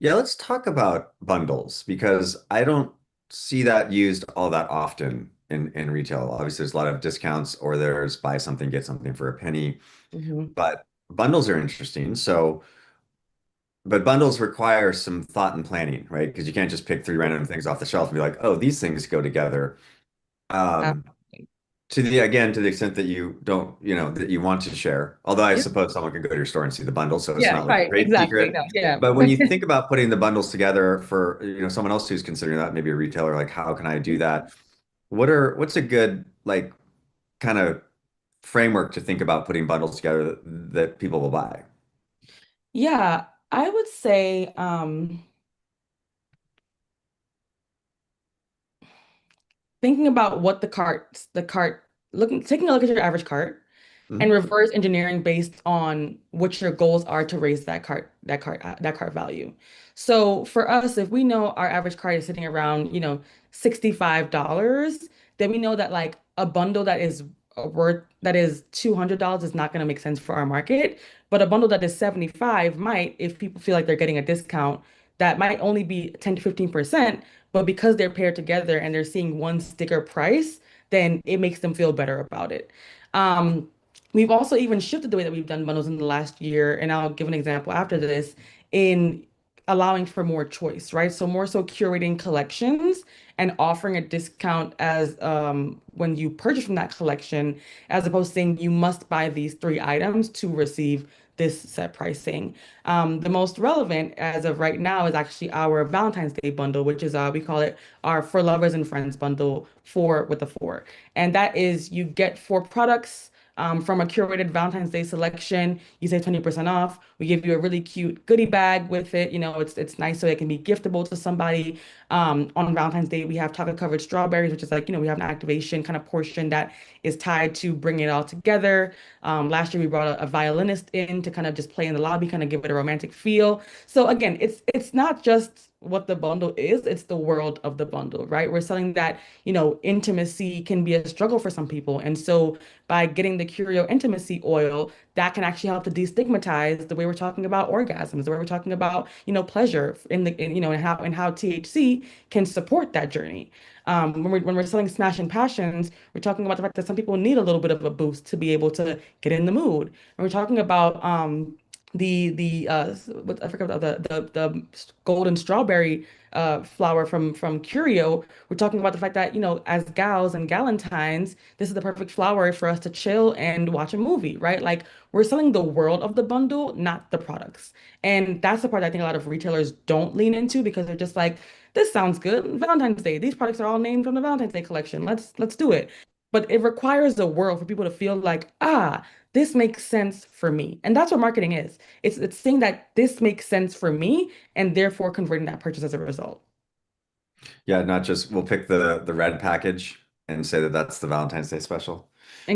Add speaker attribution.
Speaker 1: Yeah, let's talk about bundles because I don't see that used all that often in retail. Obviously, there's a lot of discounts or there's buy something, get something for a penny,
Speaker 2: Hmm.
Speaker 1: but bundles are interesting. But bundles require some thought and planning, right? Because you can't just pick three random things off the shelf and be like, oh, these things go together. Um, to the extent that you don't, that you want to share. Although I
Speaker 2: Yep.
Speaker 1: suppose someone could go to your store and see the bundle, so it's
Speaker 2: Yeah,
Speaker 1: not like a
Speaker 2: right.
Speaker 1: trade
Speaker 2: Exactly.
Speaker 1: secret.
Speaker 2: No, yeah.
Speaker 1: But when you think about putting the bundles together for, someone else who's considering that, maybe a retailer, like how can I do that? What's a good like kind of framework to think about putting bundles together that people will buy?
Speaker 2: Yeah, I would say thinking about what taking a look at your average cart and
Speaker 1: Mhm.
Speaker 2: reverse engineering based on what your goals are to raise that cart value. So for us, if we know our average cart is sitting around, $65, then we know that like a bundle that is $200 is not going to make sense for our market, but a bundle that is 75 might, if people feel like they're getting a discount, that might only be 10 to 15%, but because they're paired together and they're seeing one sticker price, then it makes them feel better about it. Um, We've also even shifted the way that we've done bundles in the last year, and I'll give an example after this, in allowing for more choice, right? So more so curating collections and offering a discount as when you purchase from that collection, as opposed to saying you must buy these three items to receive this set pricing. The most relevant as of right now is actually our Valentine's Day bundle, which is we call it our For Lovers and Friends bundle, four with a four. And that is you get four products from a curated Valentine's Day selection. You save 20% off. We give you a really cute goodie bag with it. It's nice so it can be giftable to somebody. On Valentine's Day, we have chocolate covered strawberries, which is like, we have an activation kind of portion that is tied to bring it all together. Last year we brought a violinist in to kind of just play in the lobby, kind of give it a romantic feel. So again, it's not just what the bundle is, it's the world of the bundle, right? We're selling that, intimacy can be a struggle for some people. And so by getting the Curio intimacy oil, that can actually help to destigmatize the way we're talking about orgasms, the way we're talking about, pleasure and how THC can support that journey. When we're selling Smash and Passions, we're talking about the fact that some people need a little bit of a boost to be able to get in the mood. And we're talking about I forgot about the golden strawberry flower from Curio. We're talking about the fact that, as gals and galentines, this is the perfect flower for us to chill and watch a movie, right? Like we're selling the world of the bundle, not the products. And that's the part I think a lot of retailers don't lean into because they're just like, this sounds good. Valentine's Day. These products are all named from the Valentine's Day collection. Let's do it. But it requires a world for people to feel like, this makes sense for me. And that's what marketing is. It's saying that this makes sense for me and therefore converting that purchase as a result.
Speaker 1: Yeah, not just we'll pick the red package and say that that's the Valentine's Day special.